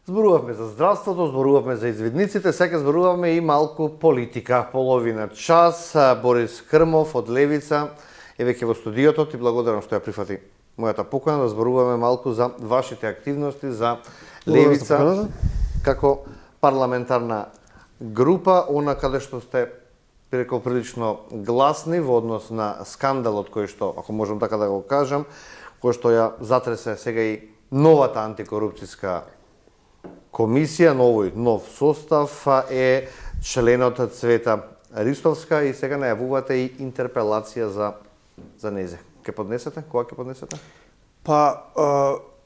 Зборувавме за здравството, зборувавме за извидниците, сега зборуваме и малку политика. Половина час, Борис Крмов од Левица е веќе во студиото. Ти благодарам што ја прифати мојата покана да зборуваме малку за вашите активности, за Левица како парламентарна група, она каде што сте рекол прилично гласни во однос на скандалот кој што, ако можам така да го кажам, кој што ја затресе сега и новата антикорупцијска комисија, нов состав е членот Цвета Ристовска и сега најавувате и интерпелација за незе. Ке поднесете? Кога ќе поднесете?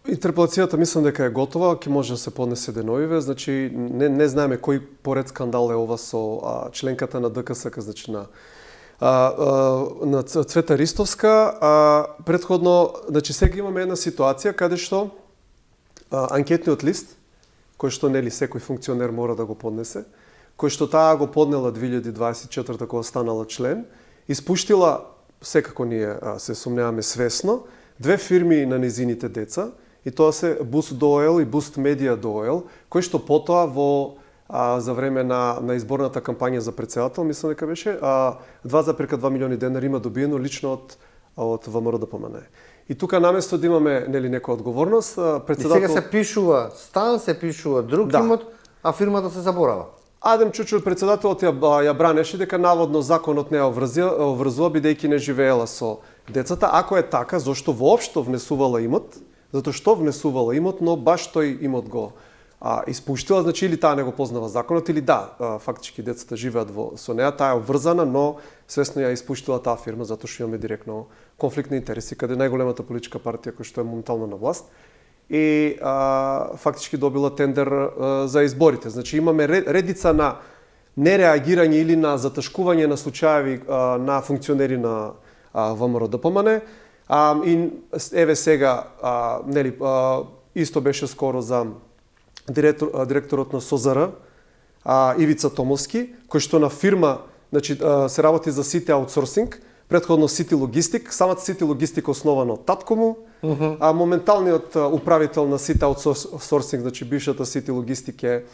Интерпелацијата мислам дека е готова, ќе може да се поднесе деновиве, значи не знаеме кој поред скандал е ова со членката на ДКСК, значи на Цвета Ристовска. Претходно, значи сега имаме една ситуација каде што анкетниот лист, кој што нели секој функционер мора да го поднесе, кој што таа го поднела 2024 кога станала член, испуштила, секако ние се сумневаме свесно, две фирми на незините деца, и тоа се Boost Doyle и Boost Media Doyle, кои што потоа за време на изборната кампања за председател, мислам дека беше, 2,2 милиони денари има добиено лично од ВМРО ДПМН. И тука наместо да имаме нели некоја одговорност, председател... И сега се пишува стан, се пишува друг имот, а фирмата се заборава. Адем Чучул, председателот ја бранеше дека наводно законот не ја обврзува бидејќи не живеела со децата. Ако е така, зошто воопшто внесувала имот? Затоа што внесувала имот, но баш тој имот го испуштила, значи или таа не го познава законот, или фактички децата живеат со неа, таа е обврзана, но свесно ја испуштила таа фирма, затоа што имаме директно конфликт на интереси, каде најголемата политичка партија која што е моментално на власт, и фактички добила тендер за изборите. Значи имаме редица на нереагирање или на заташкување на случаеви на функционери на ВМРО ДПМН. И еве сега, нели, исто беше скоро за директорот на СОЗР, Ивица Томовски, кој што на фирма, значи, се работи за City Outsourcing, претходно City Logistic, самата City Logistic основана од татко му, а моменталниот управител на City Outsourcing, значи бившата City Logistic е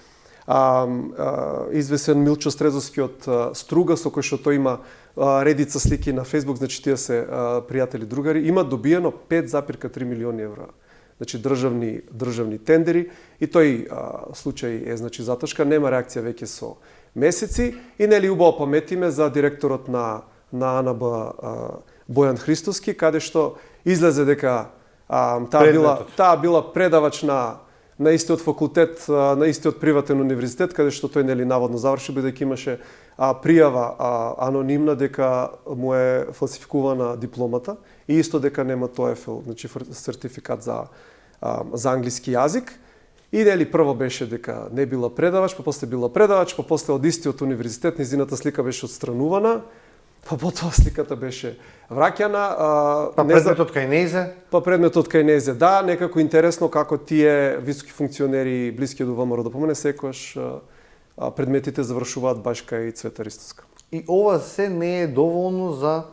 извесен Милчо Стрезовски од Струга, со кој што тој има редица слики на Facebook, значи тие се пријатели другари, има добиено 5,3 милиони евра. Значи државни тендери, и тој случај е значи заташка, нема реакција веќе со месеци, и нели убаво паметиме за директорот на АНБ Бојан Христоски, каде што излезе дека таа била предавач на истиот факултет, на истиот приватен универзитет, каде што тој нели наводно заврши, бидејќи имаше пријава анонимна дека му е фалсификувана дипломата и исто дека нема TOEFL, значи сертификат за англиски јазик. И нели прво беше дека не била предавач, па после била предавач, па после од истиот универзитет незината слика беше отстранувана, па потоа сликата беше враќана. Предметот кај незе? Предметот кај незе, да, некако интересно како тие високи функционери блиски до ВМРО ДПМН секогаш предметите завршуваат баш кај Цвета Ристовска. И ова се не е доволно за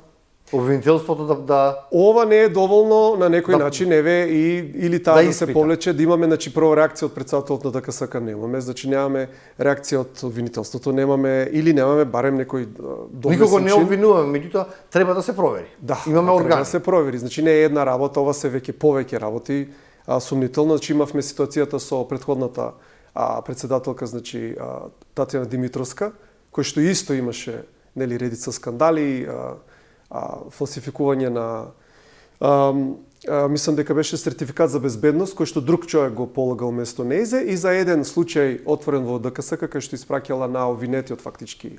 обвинителството да... Ова не е доволно на некој начин, еве, или таа да се повлече, да имаме, значи, прво реакција од председателот на ДКСК немаме, значи немаме реакција од обвинителството, немаме, или немаме барем некој доблесен чин. Никого не обвинуваме, меѓутоа треба да се провери. Да, имаме органи. Треба да се провери, значи не е една работа, ова се веќе повеќе работи, сумнително, значи имавме ситуацијата со претходната председателка, значи Татјана Димитровска, кој што исто имаше, нели, редица скандали, фалсификување на мислам дека беше сертификат за безбедност кој што друг човек го полагал место нејзе, и за еден случај отворен во ДКСК кај што испраќала на обвинетиот фактички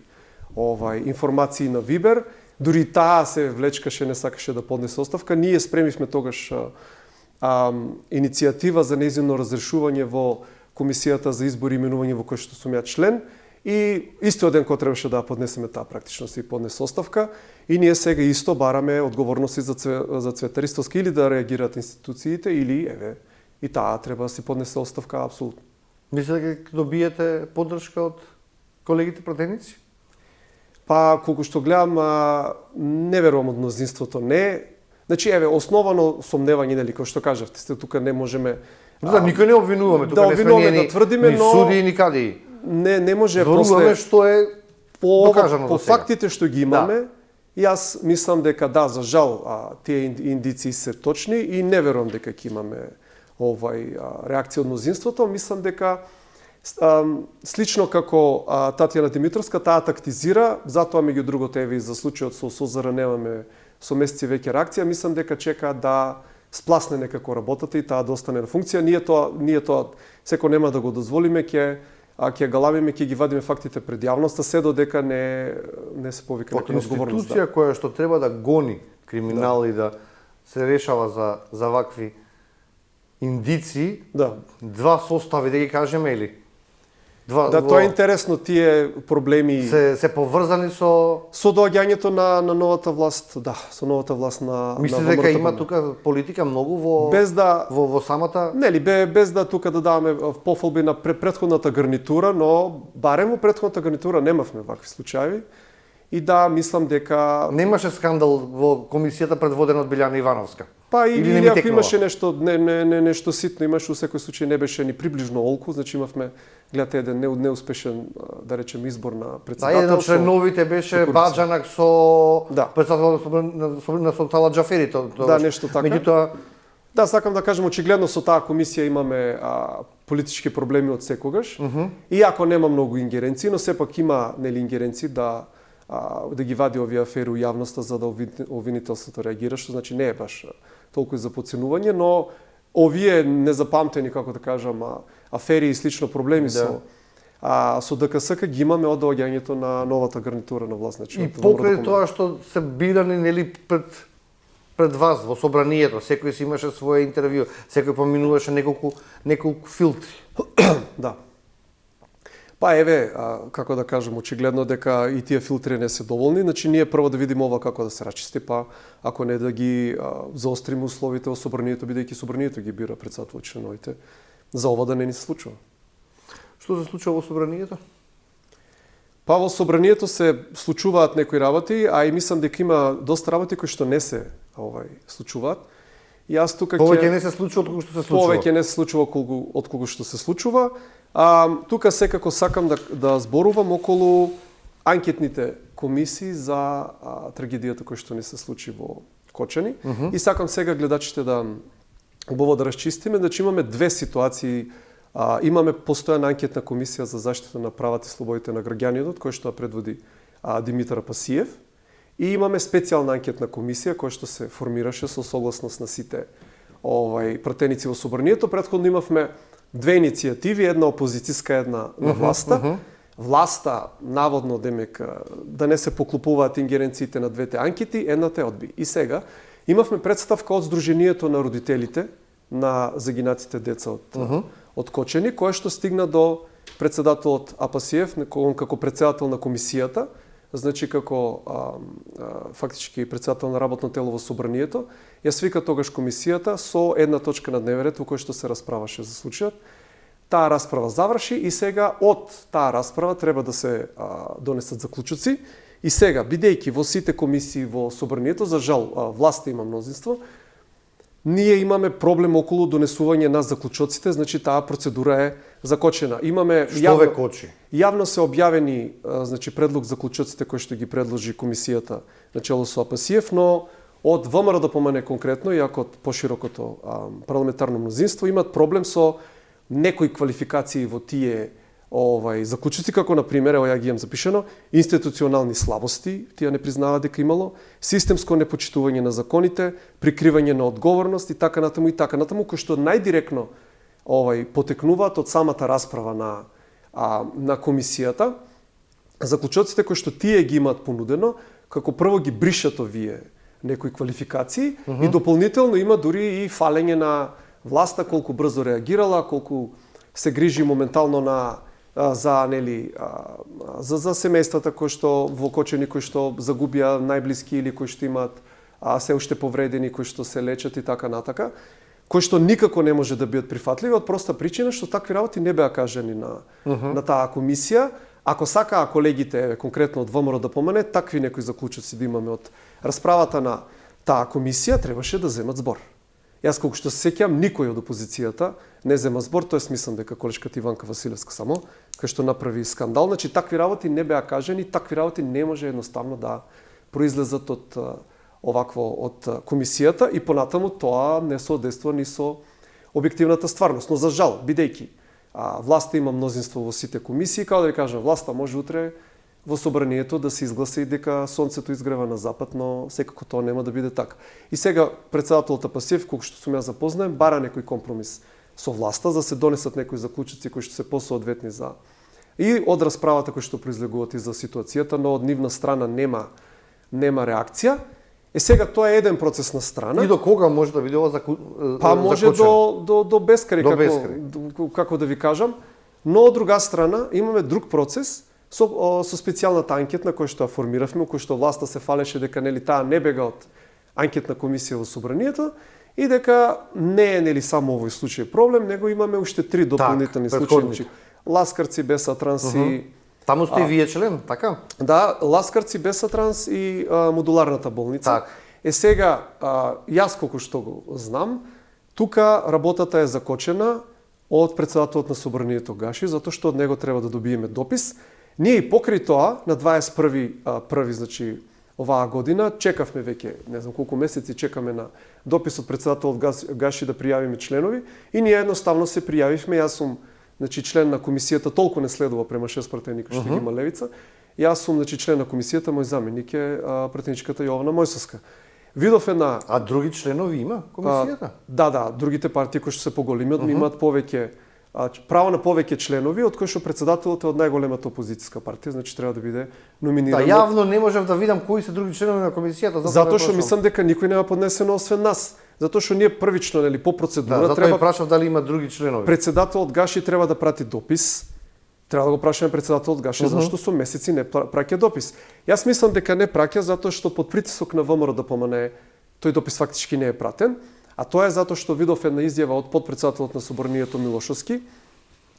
информации на Вибер, дури таа се влечкаше, не сакаше да поднесе оставка. Ние спремивме тогаш иницијатива за нејзино разрешување во комисијата за избори и именување во кој што сум ја член. И истиот ден кога требаше да поднесеме таа практично се поднесе оставка, и ние сега исто бараме одговорности за Цвета Ристовска, или да реагираат институциите, или еве и таа треба да си поднесе оставка апсолутно. Мислите дека добиете поддршка од колегите пратеници? Колку што гледам, не верувам од мнозинството, не. Значи, еве, основано сомневање, нели, кој што кажавте, сте тука не можеме Да, никој не обвинуваме, тука да не сме обвинуваме, ние да тврдиме, ни но суди, ни кади. не може Зборуваме после што е докажано по до сега. фактите што ги имаме. И јас мислам дека да, за жал, тие индици се точни и не верувам дека ќе имаме реакција од мнозинството. Мислам дека слично како Татјана Димитровска, таа тактизира, затоа меѓу другото еве и за случајот со СОЗР немаме со месеци веќе реакција, мислам дека чека да спласне некако работата и таа да остане на функција. Ние тоа секој нема да го дозволиме, ќе галамиме, ќе ги вадиме фактите пред јавноста, се додека не се повика некоја одговорност. Институција која што треба да гони криминал и да се решава за вакви индици, два состави да ги кажеме или тоа е интересно, тие проблеми се поврзани со доаѓањето на новата власт, со новата власт на Мислите дека има тука политика многу во самата? Нели, без да тука да даваме пофалби на претходната гарнитура, но барем во претходната гарнитура немавме вакви случаи. И да, мислам дека немаше скандал во комисијата предводена од Билјана Ивановска. Па или ако имаше нешто ситно, имаше, во секој случај не беше ни приближно олку, значи имавме, гледате, еден неуспешен, да речем, избор на председател. Еден од членовите беше баџанак со председател на Султала Џафери. Да, нешто така. Меѓутоа, да, сакам да кажем, очигледно со таа комисија имаме политички проблеми од секогаш. Иако нема многу ингеренции, но сепак има ингеренции да ги вади овие афери у јавноста за да обвинителството реагира, што значи не е баш толку за подценување, но овие незапамтени, како да кажам, афери и слично проблеми со ДКСК ги имаме од доаѓањето на новата гарнитура на власт. И покрај тоа што се бирани нели пред вас во собранието, секој си имаше свое интервју, секој поминуваше неколку филтри. Да. Па еве, како да кажем, очигледно дека и тие филтри не се доволни, значи ние прво да видиме ова како да се рачисти, па ако не да ги заостриме условите во собранието, бидејќи собранието ги бира председател членовите, за ова да не ни се случува. Што се случува во собранието? Па во собранието се случуваат некои работи, а и мислам дека има доста работи кои што не се случуваат. И јас тука повеќе не се случува отколку што се случува. Повеќе не се случува отколку што се случува. Тука секако сакам да зборувам околу анкетните комисии за трагедијата која што не се случи во Кочани. И сакам сега гледачите да убаво да расчистиме, значи имаме две ситуации. Имаме постојана анкетна комисија за заштита на правата и слободите на граѓаните, која што предводи Димитар Пасиев. И имаме специјална анкетна комисија која што се формираше со согласност на сите пратеници во собранието. Претходно имавме две иницијативи, една опозицијска, една на власта. Власта, наводно, да не се поклопуваат ингеренциите на двете анкети, едната одби. И сега имавме представка од Сдруженијето на родителите на загинатите деца од Кочани, која што стигна до председателот Апасиев, како председател на комисијата, значи како фактички председател на работно тело во собранието, ја свика тогаш комисијата со една точка на дневен ред во кој што се расправаше за случајот. Таа расправа заврши и сега од таа расправа треба да се донесат заклучоци. И сега, бидејќи во сите комисии во собранието, за жал, власта има мнозинство, ние имаме проблем околу донесување на заклучоците, значи таа процедура е закочена. Имаме што ве кочи? Јавно се објавени значи предлог заклучоците кои што ги предложи комисијата начело со Апасиев, но од ВМРО да помане конкретно, иако од поширокото парламентарно мнозинство имаат проблем со некои квалификации во тие заклучоци, како на пример, ја ги имам запишано, институционални слабости, тие не признаваат дека имало, системско непочитување на законите, прикривање на одговорност и така натаму, кои што најдиректно потекнуваат од самата расправа на комисијата. Заклучоците кои што тие ги имаат понудено, како прво ги бришат овие некои квалификации и дополнително има дури и фалење на власта, колку брзо реагирала, колку се грижи моментално за семејствата кои што во Кочани, кои што загубија најблиски или кои што имаат се уште повредени, кои што се лечат и така натака, кои што никако не може да бидат прифатливи од проста причина што такви работи не беа кажани на таа комисија. Ако сакаа колегите конкретно од ВМРО да помане, такви некои заклучоци да имаме од расправата на таа комисија требаше да земат збор. Јас колку што се сеќавам, никој од опозицијата не зема збор, тоест мислам дека колешката Иванка Василевска само, кај што направи скандал, значи такви работи не беа кажани, такви работи не може едноставно да произлезат од од комисијата и понатаму тоа не соодветства ни со објективната стварност. Но за жал, бидејќи власта има мнозинство во сите комисии, како да ви кажам, власта може утре во собранието да се изгласи дека сонцето изгрева на запад, но секако тоа нема да биде така. И сега председателот Апасиев, колку што сум ја запознаем, бара некој компромис со власта за да се донесат некои заклучоци кои што се посоодветни за и од расправата кои што произлегуваат и за ситуацијата, но од нивна страна нема реакција. Сега тоа е еден процес на страна. И до кога може да биде ова Па може до бескрај, како да ви кажам. Но од друга страна имаме друг процес со специјалната анкетна која што ја формиравме, која што власта се фалеше дека нели таа не бега од анкетна комисија во собранието и дека не е нели само овој случај проблем, него имаме уште 3 дополнителни случаи. Ласкарци, Беса Транс и таму сте и вие член, така? Да, Ласкарци, Беса Транс и модуларната болница. Так. Сега јас колку што го знам, тука работата е закочена од председателот на собранието Гаши, затоа што од него треба да добиеме допис. Ние и покрај тоа на 21 значи оваа година чекавме веќе не знам колку месеци чекаме на допис од председателот Гаши да пријавиме членови и ние едноставно се пријавивме. Јас сум значи член на комисијата, толку не следува према 6 пратеника што ги има Левица. Јас сум значи член на комисијата, мој заменик е пратеничката Јована Мојсовска. Видов една други членови има комисијата? Да, другите партии кои што се поголеми имаат повеќе право на повеќе членови, од кои што председателот е од најголемата опозицијска партија, значи треба да биде номиниран. Да, јавно не можев да видам кои се други членови на комисијата, затоа што мислам дека никој нема поднесено освен нас. Затоа што ние првично нели по процедура треба прашав дали има други членови. Председателот Гаши треба да прати допис. Треба да го прашаме председателот Гаши зашто со месеци не праќа допис. Јас мислам дека не праќа затоа што под притисок на ВМРО да помане тој допис фактички не е пратен. А тоа е затоа што видов една изјава од подпредседателот на собранието Милошовски,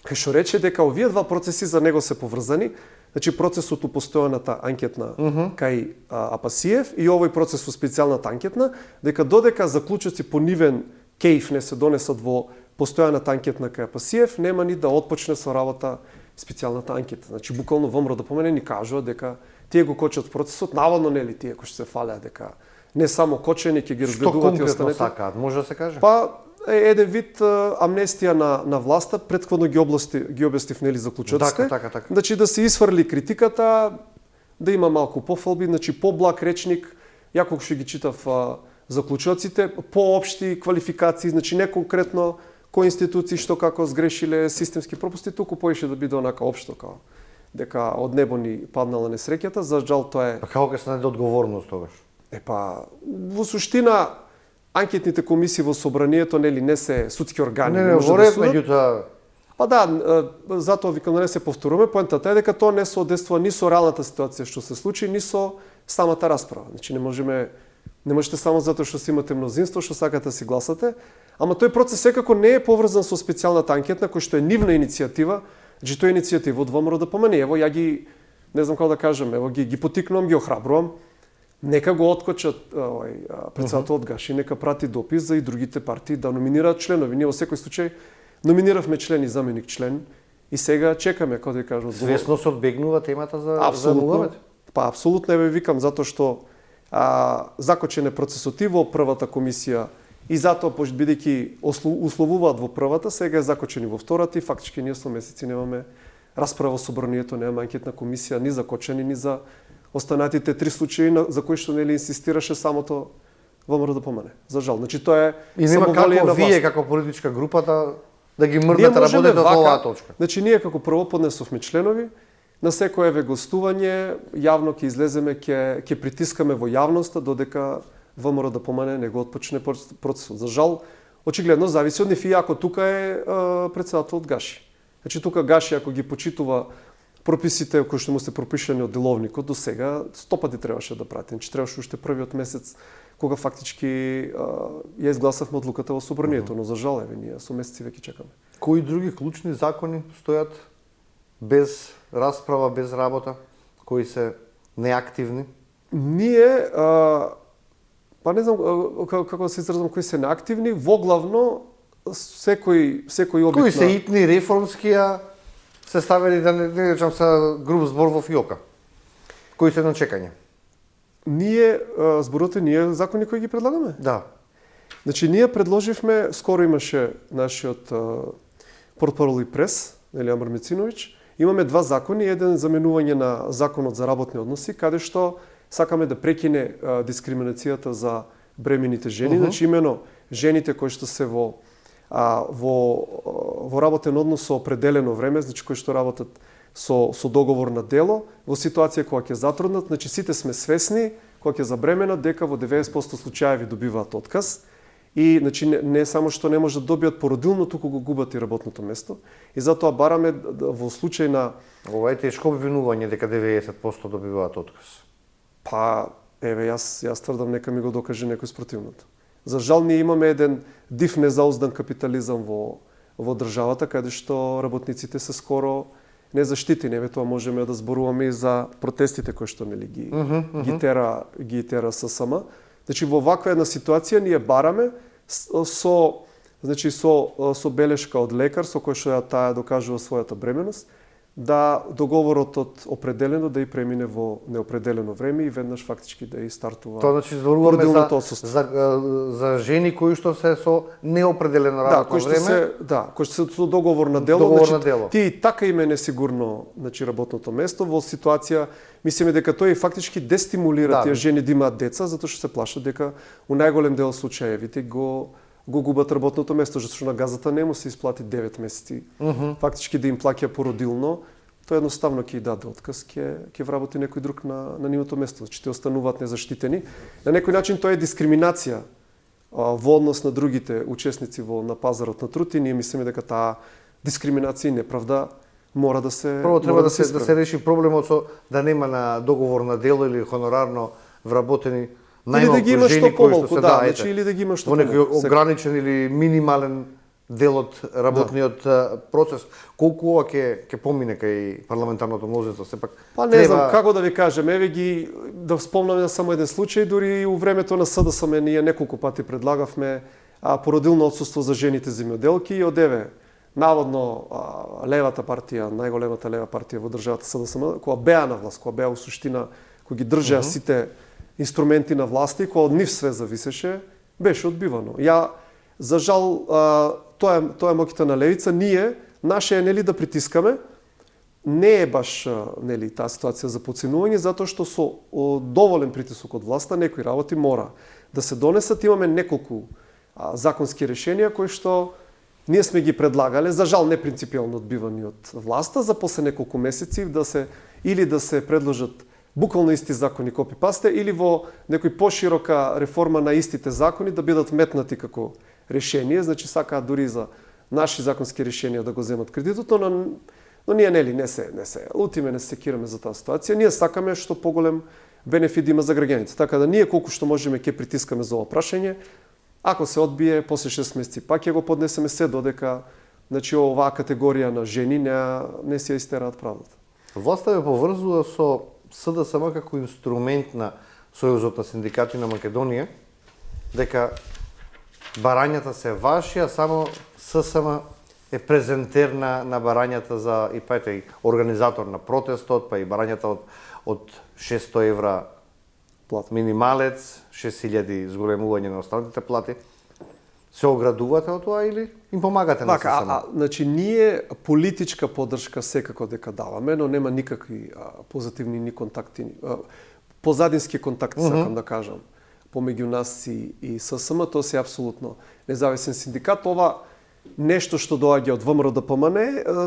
кај што рече дека овие два процеси за него се поврзани, значи процесот у постојаната анкетна кај Апасиев и овој процес во специјалната анкетна, дека додека заклучоци по нивен кејф не се донесат во постојаната анкетна кај Апасиев, нема ни да отпочне со работа специјалната анкета. Значи буквално ВМРО да помене ни кажува дека тие го кочат процесот, наводно нели тие кои што се фалеа дека не само кочени ќе ги разгледуваат и останете. Што конкретно сакаат, може да се каже? Па еден вид амнестија на власта, претходно ги објаснив нели заклучоците. Така. Значи да се исфрли критиката, да има малку пофалби, значи поблаг речник, ја колку што ги читав заклучоците, поопшти квалификации, значи не конкретно кои институции што како сгрешиле системски пропусти, туку поише да биде онака општо као дека од небо ни паднала несреќата, за жал тоа е. Па како ќе се најде одговорност тогаш? Во суштина анкетните комисии во собранието нели не се судски органи, не може да судат. Меѓутоа Па да, затоа викам да не се повторуваме, поентата е дека тоа не соодействува ни со реалната ситуација што се случи, ни со самата расправа. Значи не можете само затоа што си имате мнозинство, што сакате да си гласате, ама тој процес секако не е поврзан со специјалната анкетна која што е нивна иницијатива, значи тоа е иницијатива од ВМРО да помене. Ево ја ги не знам како да кажам, ево ги потикнувам, ги охрабрувам. Нека го откочат председателот Гаши, нека прати допис за и другите партии да номинираат членови. Ние во секој случај номиниравме член и заменик член и сега чекаме, како да кажам, свесно се одбегнува темата за мугавет. Па апсолутно ве викам затоа што закочен е процесот и во првата комисија и затоа бидејќи условуваат во првата, сега е закочен и во втората и фактички ние со месеци немаме расправа во собранието, немаме анкетна комисија ни закочени ни за останатите 3 случаи за кои што нели инсистираше самото ВМРО да помане. За жал. Значи тоа е и нема како вие како политичка група да ги мрдате работите од оваа точка. Значи ние како прво поднесовме членови, на секое гостување јавно ќе излеземе, ќе притискаме во јавноста додека ВМРО да помане не го отпочне процесот. За жал, очигледно зависи од нив и ако тука е председателот Гаши. Значи тука Гаши ако ги почитува прописите кои што му се пропишани од деловникот до сега 100 пати требаше да прати. Значи требаше уште првиот месец кога фактички ја изгласавме одлуката во собранието, но за жал еве ние со месеци веќе чекаме. Кои други клучни закони стојат без расправа, без работа, кои се неактивни? Ние па не знам како да се изразам, кои се неактивни, воглавно секој обид Кои се итни, реформскија, се ставени, да не речам са груб збор во фиока? Кои се на чекање? Ние, зборот е ние закони кои ги предлагаме? Да. Значи, ние предложивме, скоро имаше нашиот портпарол и прес, Амар Мициновиќ, имаме два закони, еден заменување на законот за работни односи, каде што сакаме да прекине дискриминацијата за бремените жени, значи имено жените кои што се во работен однос со определено време, значи кои што работат со договор на дело, во ситуација кога ќе затруднат, значи сите сме свесни кога ќе забременат дека во 90% случаеви добиваат отказ. И значи не само што не може да добијат породилно, туку го губат и работното место. И затоа бараме во случај на Ова е тешко обвинување дека 90% добиваат отказ. Па, еве, јас тврдам, нека ми го докаже некој спротивното. За жал, ние имаме еден див незауздан капитализам во државата, каде што работниците се скоро незаштитени. Еве, тоа можеме да зборуваме и за протестите кои што нели ги тера ССМ. Значи, во ваква една ситуација ние бараме со белешка од лекар, со кој што таа докажува својата бременост, да договорот од определено да и премине во неопределено време и веднаш фактички да и стартува. Тоа значи зборуваме за жени кои што се со неопределено работно време. Кои што се со договор на дело, тие и така им е несигурно, значи работното место во ситуација, мислиме дека тој фактички дестимулира тие жени да имаат деца, затоа што се плашат дека у најголем дел случаевите го губат работното место, зашто на газата не му се исплати 9 месеци. Фактички да им плаќа породилно, тоа едноставно ќе даде отказ, ќе вработи некој друг на нивното место, значи те остануваат незаштитени. На некој начин тоа е дискриминација во однос на другите учесници на пазарот на труд и ние мислиме дека таа дискриминација и неправда мора да се Прво треба да се реши проблемот со да нема на договор на дело или хонорарно вработени или да ги има што помалку, значи или да ги има што во некој ограничен или минимален дел од работниот процес. Колку ова ќе помине кај парламентарното мнозинство сепак? Па не знам како да ви кажем, еве ги да спомнаме само еден случај, дури у времето на СДСМ ние неколку пати предлагавме породилно отсуство за жените земјоделки и одеве наводно левата партија, најголемата лева партија во државата СДСМ, кога беа на власт, кога беа у суштина, кога ги држеа сите инструменти на власти, кога од нив све зависеше, беше одбивано. За жал, тоа е моките на левица, ние, наше е нели да притискаме, не е баш нели таа ситуација за подценување, затоа што со доволен притисок од власта некои работи мора да се донесат. Имаме неколку законски решенија кои што ние сме ги предлагале, за жал не принципијално одбивани од власта, за после неколку месеци да се предложат буквално исти закони копи-пасте или во некој поширока реформа на истите закони да бидат метнати како решение, значи сакаат дури за наши законски решенија да го земат кредитот, но ние нели не се лутиме, не се секираме за таа ситуација. Ние сакаме што поголем бенефит има за граѓаните. Така да ние колку што можеме ќе притискаме за ова прашање. Ако се одбие, после 6 месеци пак ќе го поднесеме се додека значи оваа категорија на жени не се истераат правдата. Власта ве поврзува со СДСМ како инструмент на Сојузот на синдикати на Македонија, дека барањата се ваши, а само ССМ е презентер на барањата за и организатор на протестот, па и барањата од 600 евра минималец, 6000 зголемување на останатите плати. Се оградувате од тоа или им помагате на ССМ? Значи, ние политичка поддршка секако дека даваме, но нема никакви позитивни ни контакти, позадински контакти, сакам да кажам, помеѓу нас и ССМ. Тоа се апсолутно независен синдикат. Ова нешто што доаѓа од ВМРО ДПМН,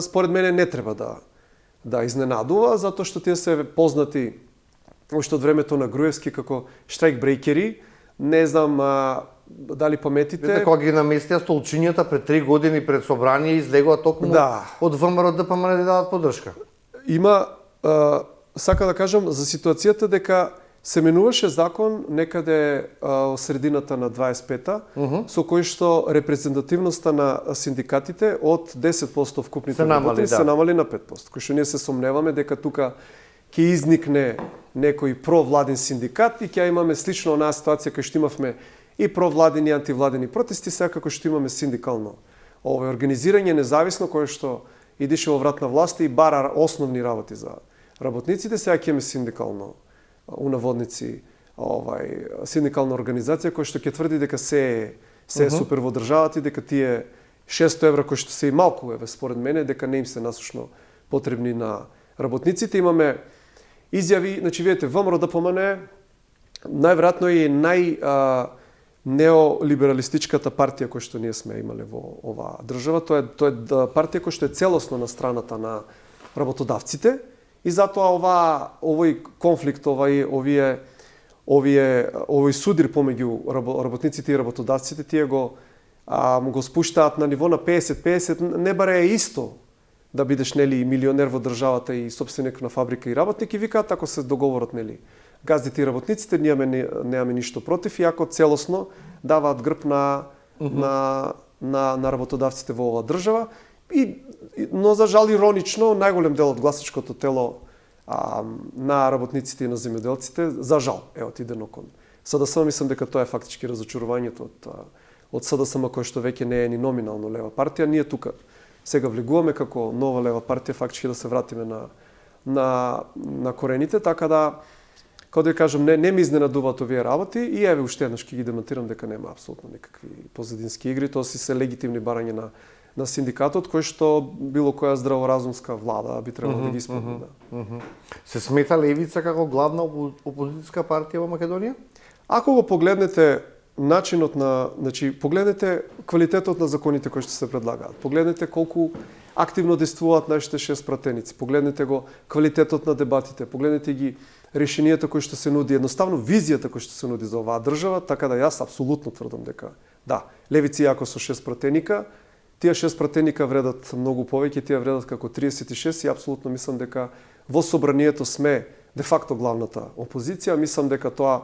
според мене не треба да изненадува, затоа што тие се познати уште од времето на Груевски како штрайк брейкери. Не знам дали паметите. Кога ги наместија столчињата пред 3 години пред собрание излегува токму од ВМРО ДПМН да дадат поддршка. Има сака да кажам за ситуацијата дека се менуваше закон некаде во средината на 25-та, со кој што репрезентативноста на синдикатите од 10% вкупните работи се намали на 5%, кој што ние се сомневаме дека тука ќе изникне некој провладен синдикат и ќе имаме слично онаа ситуација кај што имавме и провладени и антивладени протести, сега како што имаме синдикално организирање независно кое што идеше во врат на власта и бара основни работи за работниците, сега ќе имаме синдикално унаводници синдикална организација која што ќе тврди дека се е супер во државата и дека тие 600 евра кои што се и малку според мене, дека не им се насушно потребни на работниците. Имаме изјави, значи видите, ВМРО ДПМН најверојатно е неолибералистичката партија која што ние сме имале во оваа држава. Тоа е партија која што е целосно на страната на работодавците и затоа овој конфликт, овој судир помеѓу работниците и работодавците, тие го спуштаат на ниво на 50-50, не баре е исто да бидеш милионер во државата и собственик на фабрика и работник и викаат ако се договорат газдите и работниците, ние немаме ништо против, иако целосно даваат грб на работодавците во оваа држава. Но за жал иронично, најголем дел од гласачкото тело на работниците и на земјоделците, за жал, отидено кон СДСМ. Мислам дека тоа е фактички разочарувањето од СДСМ, кој што веќе не е ни номинално лева партија. Ние тука сега влегуваме како нова лева партија, фактички да се вратиме на корените, така да, како да ви кажам, не ми изненадуваат овие работи и еве уште еднаш ќе ги демонтирам дека нема апсолутно никакви позадински игри, тоа си се легитимни барања на синдикатот, кој што било која здраворазумска влада би требало да ги исполни. Се смета левица како главна опозицијска партија во Македонија? Ако го погледнете начинот погледнете квалитетот на законите кои што се предлагаат, погледнете колку активно действуваат нашите 6 пратеници, погледнете го квалитетот на дебатите, погледнете ги решенијата кои што се нуди, едноставно визијата која што се нуди за оваа држава, така да јас апсолутно тврдам дека левици ако со 6 пратеника, тие 6 пратеника вредат многу повеќе, тие вредат како 36 и апсолутно мислам дека во собранието сме де факто главната опозиција. Мислам дека тоа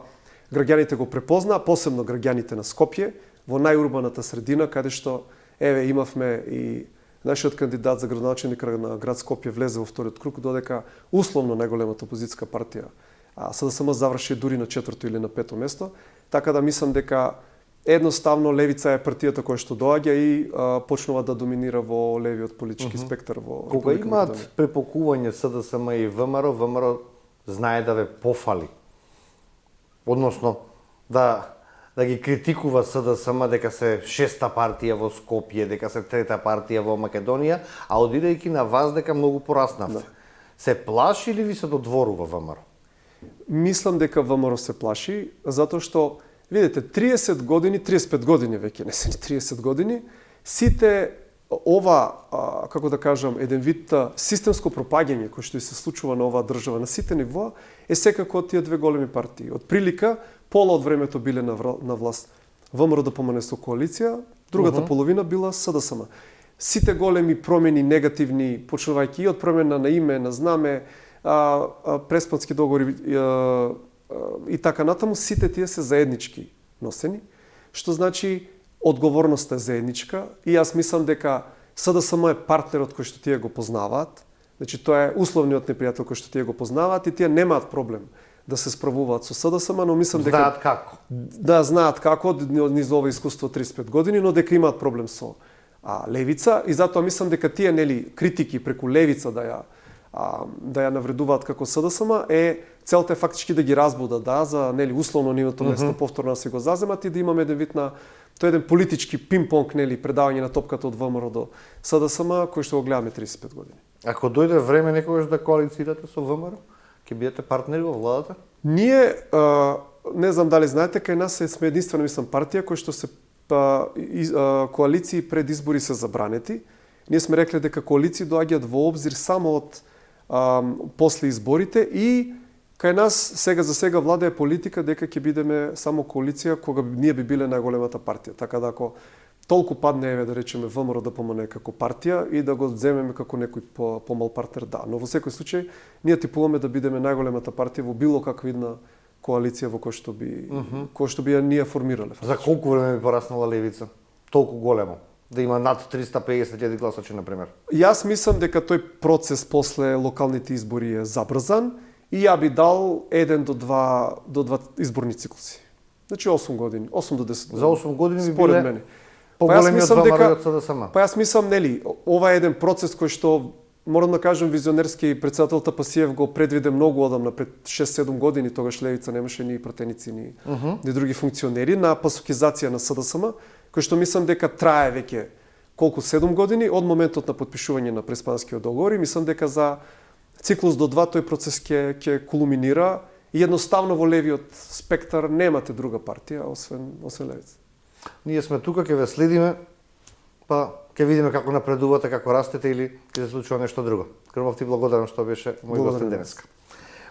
граѓаните го препознаа, посебно граѓаните на Скопје, во најурбаната средина, каде што имавме и нашиот кандидат за градоначелник на град Скопје влезе во вториот круг, додека условно најголемата опозицијска партија СДСМ заврши дури на 4-то или на 5-то место, така да мислам дека едноставно левица е партијата која што доаѓа и почнува да доминира во левиот политички спектар во Кога имаат препокување СДСМ и ВМРО знае да ве пофали. Односно да ги критикува СДСМ дека се 6-та партија во Скопје, дека се 3-та партија во Македонија, а одидајќи на вас дека многу пораснавте. Се плаши или ви се додворува ВМРО? Мислам дека ВМРО се плаши, затоа што видите, 30 години, 35 години веќе, не се ни 30 години, сите како да кажам, еден вид системско пропаѓање кој што се случува на оваа држава на сите нивоа е секако од тие две големи партии. Од прилика, пола од времето биле на власт ВМРО ДПМН со коалиција, другата половина била СДСМ. Сите големи промени негативни, почнувајќи и од промена на име, на знаме, преспански договори и така натаму, сите тие се заеднички носени, што значи одговорноста е заедничка и јас мислам дека СДСМ е партнерот кој што тие го познаваат, значи тоа е условниот непријател кој што тие го познаваат и тие немаат проблем да се справуваат со СДСМ, но мислам дека знаат како. Да, знаат како низ ова искуство 35 години, но дека имаат проблем со левица и затоа мислам дека тие критики преку левица да ја навредуваат како СДСМ целта е фактички да ги разбудат, за условно нивото место повторно да се го заземат и да имаме еден вид на тој еден политички пинг-понг, предавање на топката од ВМРО до СДСМ, кој што го гледаме 35 години. Ако дојде време некогаш да коалицирате со ВМРО, ќе бидете партнери во владата? Ние, не знам дали знаете, кај нас сме единствена, мислам, партија кој што се коалиции пред избори се забранети. Ние сме рекле дека коалиции доаѓаат во обзир само од после изборите и кај нас сега за сега влада е политика дека ќе бидеме само коалиција кога ние би биле најголемата партија. Така да ако толку падне да речеме ВМРО ДПМН како партија и да го земеме како некој помал партнер, но во секој случај ние типуваме да бидеме најголемата партија во било каква видна коалиција во кој што би ја ние формирале. За колку време би пораснала левица? Толку големо? Да има над 350.000 гласачи, например? Јас мислам дека тој процес после локалните избори е забрзан и ја би дал 1 до 2 изборни циклуси. Значи 8 години, 8 до 10 години. За 8 години би според биле мене. поголеми од два народи од СДСМ. Па јас мислам, нели, ова е еден процес кој што, морам да кажем, визионерски председател Тапасиев го предвиде многу одамна, пред 6-7 години, тогаш левица немаше ни пратеници, ни други функционери, на пасокизација на СДСМ, кој што мислам дека трае веќе колку 7 години од моментот на подпишување на преспанскиот договор, и мислам дека за циклус до 2 тој процес ќе кулминира и едноставно во левиот спектар немате друга партија освен левица. Ние сме тука, ќе ве следиме, па ќе видиме како напредувате, како растете или ќе се случува нешто друго. Крмов, ти благодарам што беше мој гостин денеска.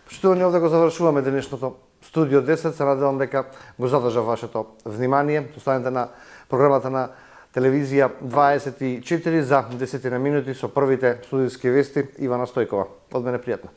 Почитувани, овде го завршуваме денешното Студио 10. Се надевам дека го задржа вашето внимание. Останете на програмата на телевизија 24 за 10 минути со првите студиски вести. Ивана Стојкова. Од мене пријатно.